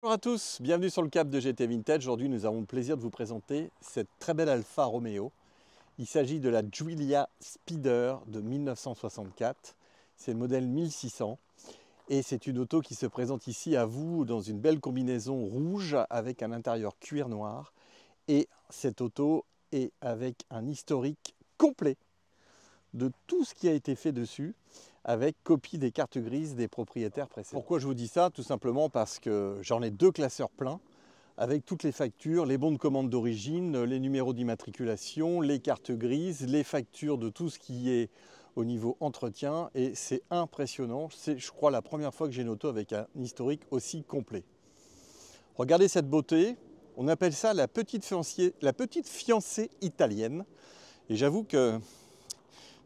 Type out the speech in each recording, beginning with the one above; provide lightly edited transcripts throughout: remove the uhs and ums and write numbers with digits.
Bonjour à tous, bienvenue sur le Cap de GT Vintage. Aujourd'hui, nous avons le plaisir de vous présenter cette très belle Alfa Romeo. Il s'agit de la Giulia Speeder de 1964. C'est le modèle 1600 et c'est une auto qui se présente ici à vous dans une belle combinaison rouge avec un intérieur cuir noir. Et cette auto est avec un historique complet de tout ce qui a été fait dessus, avec copie des cartes grises des propriétaires précédents. Pourquoi je vous dis ça? Tout simplement parce que j'en ai deux classeurs pleins, avec toutes les factures, les bons de commande d'origine, les numéros d'immatriculation, les cartes grises, les factures de tout ce qui est au niveau entretien, et c'est impressionnant. C'est, je crois, la première fois que j'ai une auto avec un historique aussi complet. Regardez cette beauté, on appelle ça la petite fiancée italienne, et j'avoue que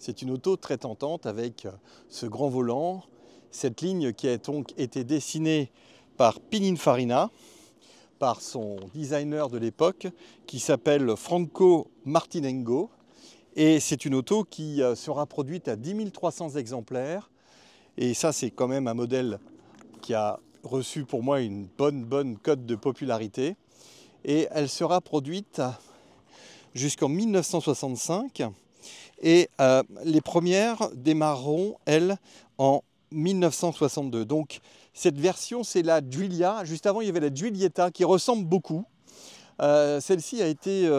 c'est une auto très tentante avec ce grand volant, cette ligne qui a donc été dessinée par Pininfarina, par son designer de l'époque qui s'appelle Franco Martinengo. Et c'est une auto qui sera produite à 10 300 exemplaires. Et ça, c'est quand même un modèle qui a reçu pour moi une bonne cote de popularité. Et elle sera produite jusqu'en 1965. Et les premières démarreront, elles, en 1962. Donc cette version, c'est la Giulia. Juste avant, il y avait la Giulietta qui ressemble beaucoup. Celle-ci a été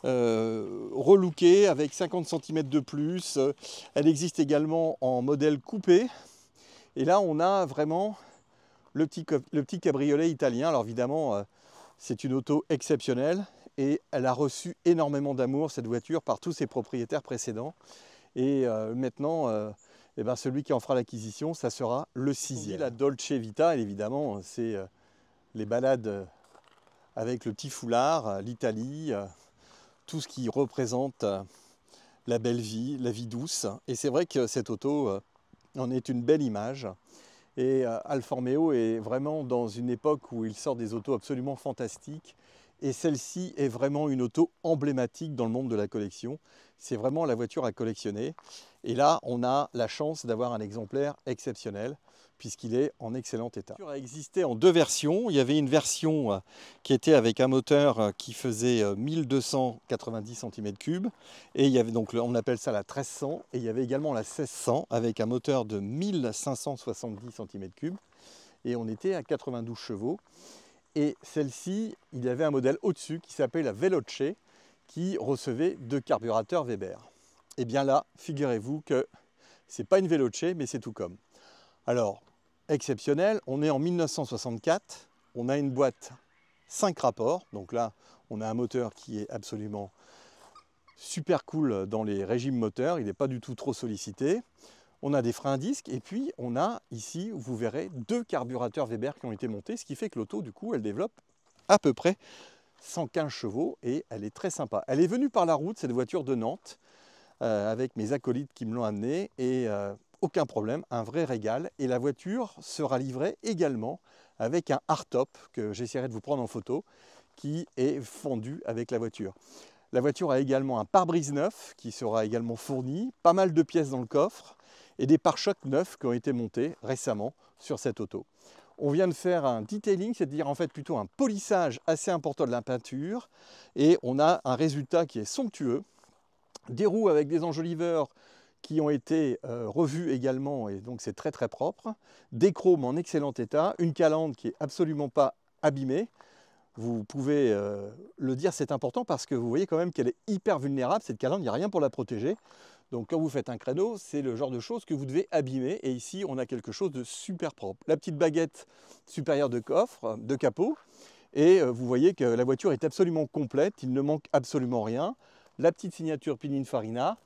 relookée avec 50 cm de plus. Elle existe également en modèle coupé. Et là, on a vraiment le petit cabriolet italien. Alors évidemment, c'est une auto exceptionnelle. Et elle a reçu énormément d'amour, cette voiture, par tous ses propriétaires précédents. Et maintenant, celui qui en fera l'acquisition, ça sera le sixième. La Dolce Vita, évidemment, c'est les balades avec le petit foulard, l'Italie, tout ce qui représente la belle vie, la vie douce. Et c'est vrai que cette auto en est une belle image. Et Alfa Romeo est vraiment dans une époque où il sort des autos absolument fantastiques. Et celle-ci est vraiment une auto emblématique dans le monde de la collection. C'est vraiment la voiture à collectionner. Et là, on a la chance d'avoir un exemplaire exceptionnel puisqu'il est en excellent état. La voiture a existé en deux versions. Il y avait une version qui était avec un moteur qui faisait 1290 cm3. Et il y avait donc, on appelle ça la 1300. Et il y avait également la 1600 avec un moteur de 1570 cm3. Et on était à 92 chevaux. Et celle-ci, il y avait un modèle au-dessus qui s'appelait la Veloce, qui recevait deux carburateurs Weber. Et bien là, figurez-vous que ce n'est pas une Veloce, mais c'est tout comme. Alors, exceptionnel, on est en 1964, on a une boîte 5 rapports, donc là, on a un moteur qui est absolument super cool dans les régimes moteurs, il n'est pas du tout trop sollicité. On a des freins à disque et puis on a ici, vous verrez, deux carburateurs Weber qui ont été montés, ce qui fait que l'auto, du coup, elle développe à peu près 115 chevaux et elle est très sympa. Elle est venue par la route, cette voiture de Nantes, avec mes acolytes qui me l'ont amenée et aucun problème, un vrai régal. Et la voiture sera livrée également avec un hardtop que j'essaierai de vous prendre en photo, qui est fondu avec la voiture. La voiture a également un pare-brise neuf qui sera également fourni, pas mal de pièces dans le coffre, et des pare-chocs neufs qui ont été montés récemment sur cette auto. On vient de faire un detailing, c'est-à-dire en fait plutôt un polissage assez important de la peinture, et on a un résultat qui est somptueux. Des roues avec des enjoliveurs qui ont été revus également, et donc c'est très propre. Des chromes en excellent état, une calandre qui est absolument pas abîmée. Vous pouvez le dire, c'est important parce que vous voyez quand même qu'elle est hyper vulnérable, cette calandre, il n'y a rien pour la protéger. Donc quand vous faites un créneau, c'est le genre de choses que vous devez abîmer. Et ici, on a quelque chose de super propre. La petite baguette supérieure de coffre, de capot. Et vous voyez que la voiture est absolument complète, il ne manque absolument rien. La petite signature Pininfarina.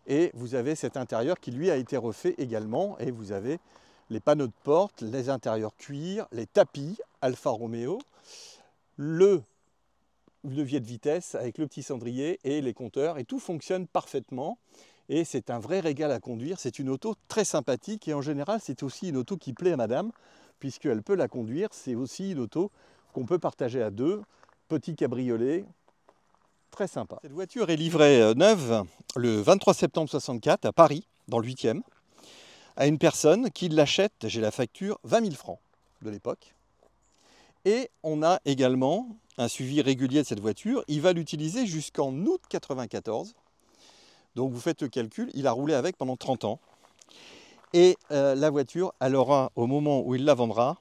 Et vous avez cet intérieur qui lui a été refait également. Et vous avez les panneaux de porte, les intérieurs cuir, les tapis Alfa Romeo, le levier de vitesse avec le petit cendrier et les compteurs. Et tout fonctionne parfaitement. Et c'est un vrai régal à conduire. C'est une auto très sympathique. Et en général, c'est aussi une auto qui plaît à madame, puisqu'elle peut la conduire. C'est aussi une auto qu'on peut partager à deux. Petit cabriolet. Très sympa. Cette voiture est livrée neuve le 23 septembre 64 à Paris, dans le 8e, à une personne qui l'achète, j'ai la facture, 20 000 francs de l'époque. Et on a également un suivi régulier de cette voiture. Il va l'utiliser jusqu'en août 1994. Donc vous faites le calcul, il a roulé avec pendant 30 ans. Et la voiture, elle aura, au moment où il la vendra,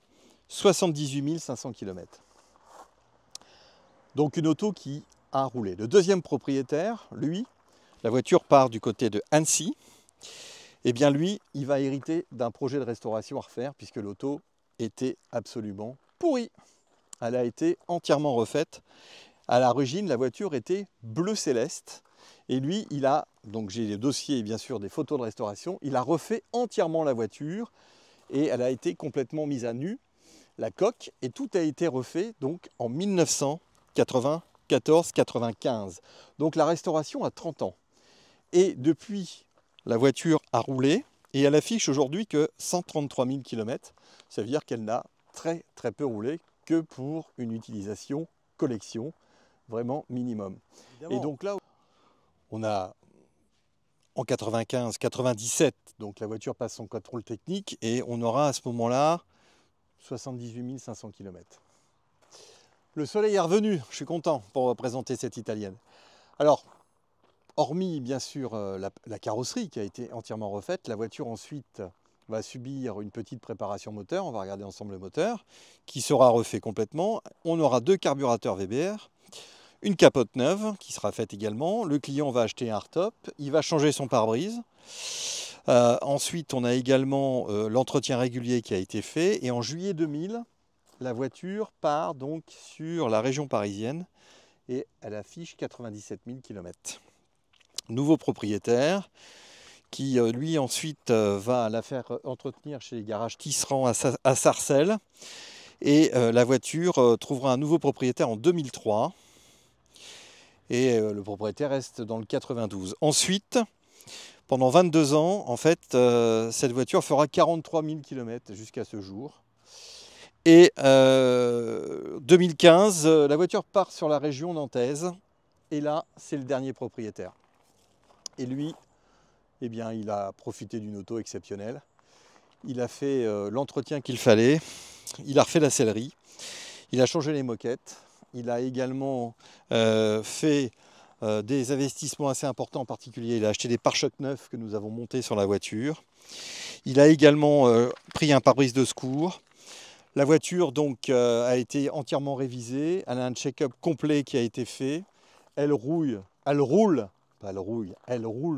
78 500 km. Donc une auto qui a roulé. Le deuxième propriétaire, lui, la voiture part du côté de Annecy. Eh bien lui, il va hériter d'un projet de restauration à refaire puisque l'auto était absolument pourrie. Elle a été entièrement refaite. À l'origine, la voiture était bleu céleste. Et lui, il a, donc j'ai les dossiers bien sûr des photos de restauration, il a refait entièrement la voiture et elle a été complètement mise à nu, la coque, et tout a été refait donc en 1994-95. Donc la restauration a 30 ans. Et depuis, la voiture a roulé et elle affiche aujourd'hui que 133 000 km. Ça veut dire qu'elle n'a très peu roulé que pour une utilisation collection, vraiment minimum. Évidemment. Et donc là, on a en 95-97, donc la voiture passe son contrôle technique et on aura à ce moment-là 78 500 km. Le soleil est revenu, je suis content pour présenter cette italienne. Alors, hormis bien sûr la carrosserie qui a été entièrement refaite, la voiture ensuite va subir une petite préparation moteur, on va regarder ensemble le moteur, qui sera refait complètement. On aura 2 carburateurs VBR, une capote neuve qui sera faite également. Le client va acheter un hardtop, il va changer son pare-brise. Ensuite, on a également l'entretien régulier qui a été fait. Et en juillet 2000, la voiture part donc sur la région parisienne et elle affiche 97 000 km. Nouveau propriétaire qui lui ensuite va la faire entretenir chez les garages Tisserand à Sarcelles. Et la voiture trouvera un nouveau propriétaire en 2003. Et le propriétaire reste dans le 92. Ensuite, pendant 22 ans, en fait, cette voiture fera 43 000 km jusqu'à ce jour. Et 2015, la voiture part sur la région nantaise. Et là, c'est le dernier propriétaire. Et lui, eh bien, il a profité d'une auto exceptionnelle. Il a fait l'entretien qu'il fallait. Il a refait la sellerie. Il a changé les moquettes. Il a également fait des investissements assez importants, en particulier il a acheté des pare-chocs neufs que nous avons montés sur la voiture. Il a également pris un pare-brise de secours. La voiture donc a été entièrement révisée. Elle a un check-up complet qui a été fait. Elle roule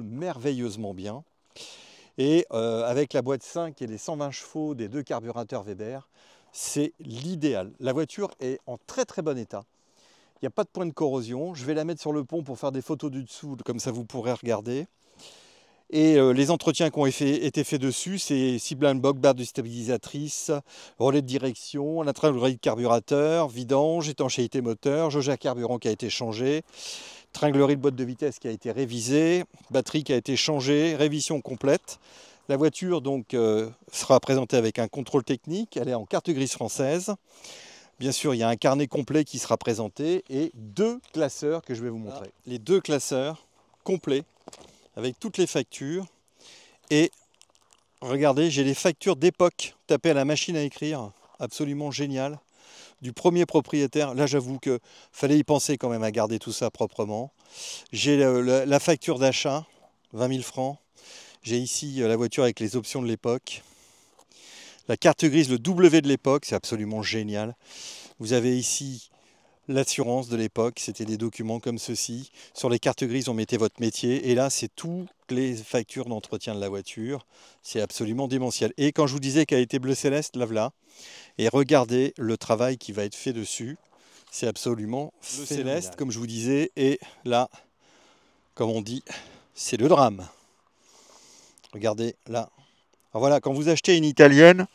merveilleusement bien. Et avec la boîte 5 et les 120 chevaux des 2 carburateurs Weber, c'est l'idéal. La voiture est en très bon état. Il n'y a pas de point de corrosion. Je vais la mettre sur le pont pour faire des photos du dessous, comme ça vous pourrez regarder. Et les entretiens qui ont été faits dessus, c'est cible and block, barre de stabilisatrice, relais de direction, un tringlerie de carburateur, vidange, étanchéité moteur, jauge à carburant qui a été changé, tringlerie de boîte de vitesse qui a été révisée, batterie qui a été changée, révision complète. La voiture donc sera présentée avec un contrôle technique, elle est en carte grise française. Bien sûr, il y a un carnet complet qui sera présenté et 2 classeurs que je vais vous montrer. Les 2 classeurs complets avec toutes les factures. Et regardez, j'ai les factures d'époque tapées à la machine à écrire, absolument génial. Du premier propriétaire, là j'avoue qu'il fallait y penser quand même à garder tout ça proprement. J'ai la facture d'achat, 20 000 francs. J'ai ici la voiture avec les options de l'époque. La carte grise, le W de l'époque, c'est absolument génial. Vous avez ici l'assurance de l'époque, c'était des documents comme ceci. Sur les cartes grises, on mettait votre métier. Et là, c'est toutes les factures d'entretien de la voiture. C'est absolument démentiel. Et quand je vous disais qu'elle était bleu céleste, la voilà. Et regardez le travail qui va être fait dessus. C'est absolument bleu céleste, comme je vous disais. Et là, comme on dit, c'est le drame. Regardez là. Alors voilà, quand vous achetez une italienne,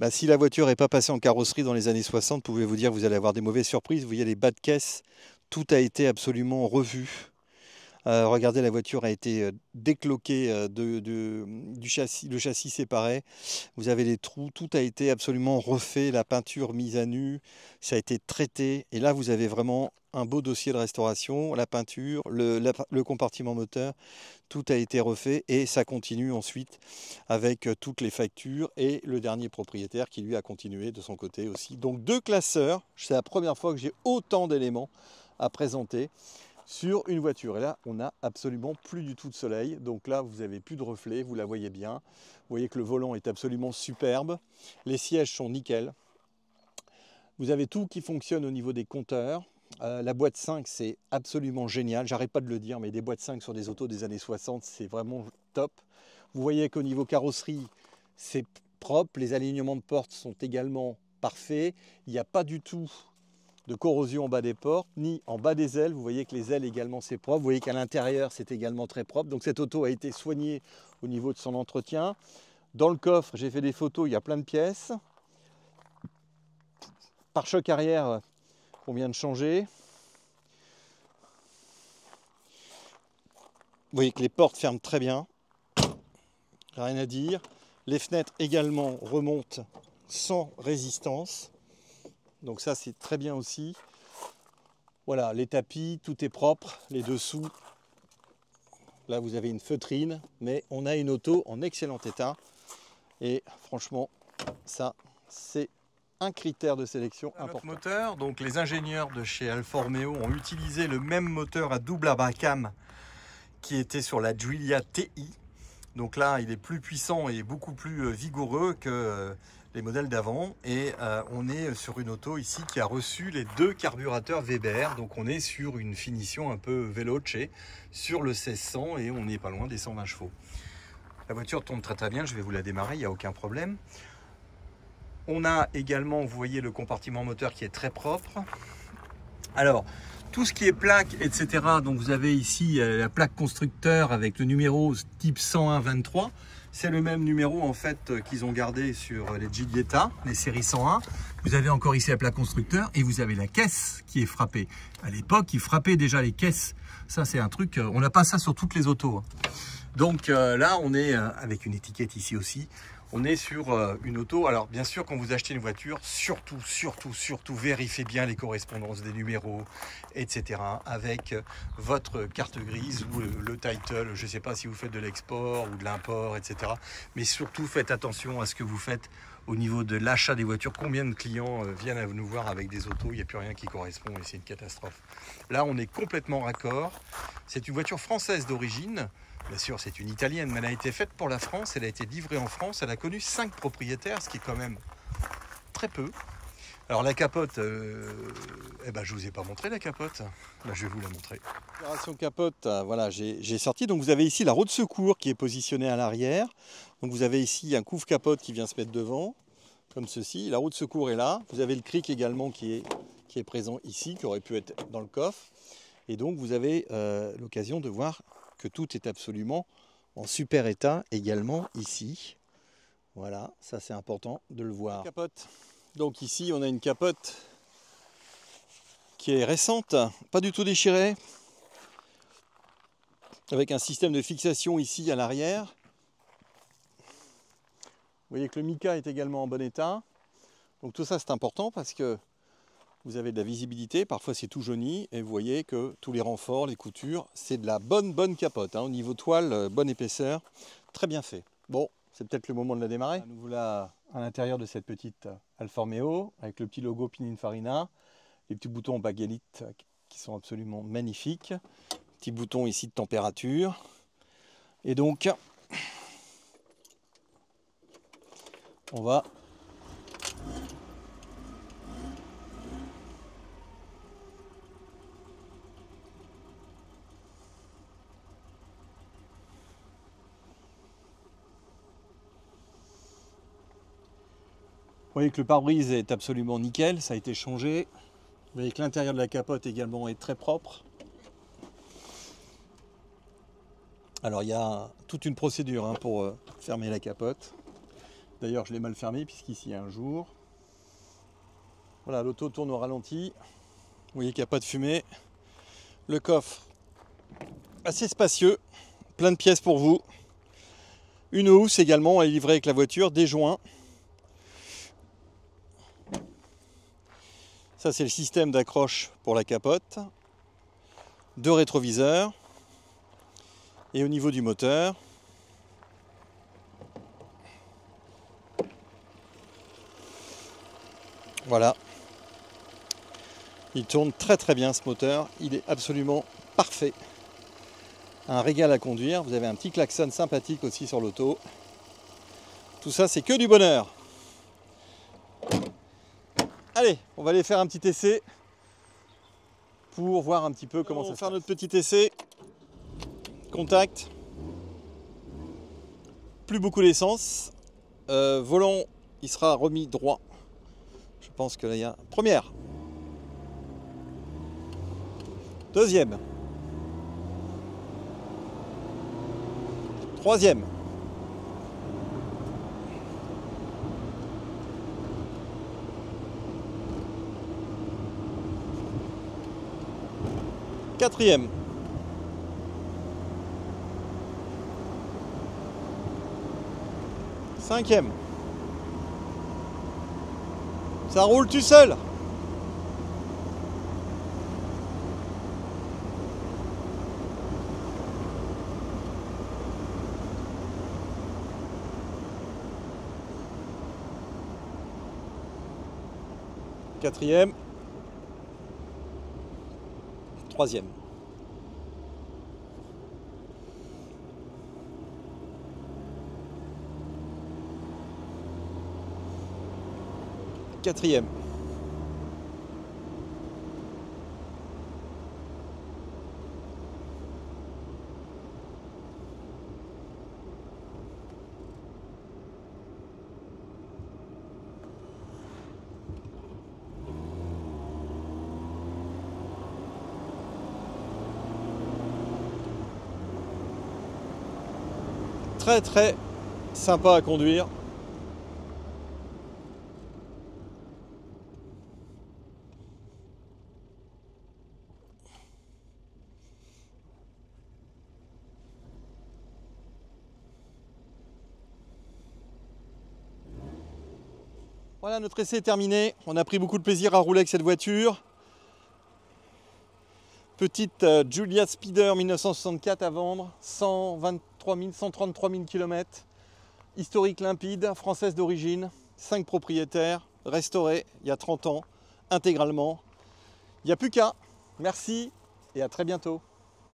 bah, si la voiture n'est pas passée en carrosserie dans les années 60, pouvez-vous dire que vous allez avoir des mauvaises surprises. Vous voyez les bas de caisse, tout a été absolument revu. Regardez, la voiture a été décloquée du châssis, le châssis séparé. Vous avez les trous, tout a été absolument refait, la peinture mise à nu, ça a été traité. Et là, vous avez vraiment un beau dossier de restauration, la peinture, le compartiment moteur, tout a été refait et ça continue ensuite avec toutes les factures et le dernier propriétaire qui lui a continué de son côté aussi. Donc 2 classeurs, c'est la première fois que j'ai autant d'éléments à présenter sur une voiture. Et là, on n'a absolument plus du tout de soleil. Donc là, vous n'avez plus de reflet, vous la voyez bien. Vous voyez que le volant est absolument superbe. Les sièges sont nickel. Vous avez tout qui fonctionne au niveau des compteurs. La boîte 5, c'est absolument génial. J'arrête pas de le dire, mais des boîtes 5 sur des autos des années 60, c'est vraiment top. Vous voyez qu'au niveau carrosserie, c'est propre. Les alignements de portes sont également parfaits. Il n'y a pas du tout de corrosion en bas des portes, ni en bas des ailes. Vous voyez que les ailes également, c'est propre. Vous voyez qu'à l'intérieur, c'est également très propre. Donc cette auto a été soignée au niveau de son entretien. Dans le coffre, j'ai fait des photos, il y a plein de pièces. Pare-choc arrière qu'on vient de changer. Vous voyez que les portes ferment très bien. Rien à dire. Les fenêtres également remontent sans résistance. Donc ça, c'est très bien aussi. Voilà, les tapis, tout est propre. Les dessous, là, vous avez une feutrine. Mais on a une auto en excellent état. Et franchement, ça, c'est un critère de sélection important. Moteur, donc les ingénieurs de chez Alfa Romeo ont utilisé le même moteur à double abracam qui était sur la Giulia TI. Donc là, il est plus puissant et beaucoup plus vigoureux que les modèles d'avant. Et on est sur une auto ici qui a reçu les 2 carburateurs Weber. Donc on est sur une finition un peu veloce sur le 1600 et on n'est pas loin des 120 chevaux. La voiture tourne très très bien, je vais vous la démarrer, il n'y a aucun problème. On a également, vous voyez, le compartiment moteur qui est très propre. Alors, tout ce qui est plaque, etc. Donc vous avez ici la plaque constructeur avec le numéro type 101-23. C'est le même numéro en fait qu'ils ont gardé sur les Giulietta, les séries 101. Vous avez encore ici la plaque constructeur et vous avez la caisse qui est frappée. À l'époque, ils frappaient déjà les caisses. Ça, c'est un truc, on n'a pas ça sur toutes les autos. Donc là, on est avec une étiquette ici aussi. On est sur une auto. Alors bien sûr, quand vous achetez une voiture, surtout, vérifiez bien les correspondances des numéros, etc. avec votre carte grise ou le title. Je ne sais pas si vous faites de l'export ou de l'import, etc. Mais surtout, faites attention à ce que vous faites au niveau de l'achat des voitures. Combien de clients viennent à nous voir avec des autos, il n'y a plus rien qui correspond et c'est une catastrophe. Là, on est complètement raccord. C'est une voiture française d'origine. Bien sûr, c'est une italienne, mais elle a été faite pour la France, elle a été livrée en France, elle a connu 5 propriétaires, ce qui est quand même très peu. Alors la capote, je ne vous ai pas montré la capote, là je vais vous la montrer. Opération capote, voilà, j'ai sorti, donc vous avez ici la roue de secours qui est positionnée à l'arrière. Donc vous avez ici un couvre-capote qui vient se mettre devant, comme ceci, la roue de secours est là. Vous avez le cric également qui est présent ici, qui aurait pu être dans le coffre. Et donc vous avez l'occasion de voir que tout est absolument en super état également ici. Voilà, ça c'est important de le voir. Capote. Donc ici on a une capote qui est récente, pas du tout déchirée, avec un système de fixation ici à l'arrière. Vous voyez que le mica est également en bon état. Donc tout ça c'est important parce que vous avez de la visibilité, parfois c'est tout jauni, et vous voyez que tous les renforts, les coutures, c'est de la bonne capote. Au niveau toile, bonne épaisseur, très bien fait. Bon, c'est peut-être le moment de la démarrer. Nous voilà à l'intérieur de cette petite Alfa Romeo, avec le petit logo Pininfarina, les petits boutons baguelite qui sont absolument magnifiques. Petit bouton ici de température. Et donc, on va... Vous voyez que le pare-brise est absolument nickel, ça a été changé. Vous voyez que l'intérieur de la capote également est très propre. Alors il y a toute une procédure pour fermer la capote. D'ailleurs je l'ai mal fermée puisqu'ici il y a un jour. Voilà, l'auto tourne au ralenti. Vous voyez qu'il n'y a pas de fumée. Le coffre assez spacieux, plein de pièces pour vous. Une housse également, elle est livrée avec la voiture, des joints. Ça c'est le système d'accroche pour la capote. 2 rétroviseurs. Et au niveau du moteur, voilà. Il tourne très très bien ce moteur, il est absolument parfait. Un régal à conduire, vous avez un petit klaxon sympathique aussi sur l'auto. Tout ça c'est que du bonheur. Allez, on va aller faire un petit essai pour voir un petit peu comment ça se passe. On va faire notre petit essai. Contact. Plus beaucoup d'essence. Volant, il sera remis droit. Je pense que là il y a première. Deuxième. Troisième. Quatrième. Cinquième. Ça roule tout seul. Quatrième. Troisième. Quatrième. Très très sympa à conduire. Voilà, notre essai est terminé. On a pris beaucoup de plaisir à rouler avec cette voiture. Petite Giulia Speeder 1964 à vendre, 133 000 km. Historique limpide, française d'origine, 5 propriétaires, restaurée il y a 30 ans, intégralement. Il n'y a plus qu'à. Merci et à très bientôt.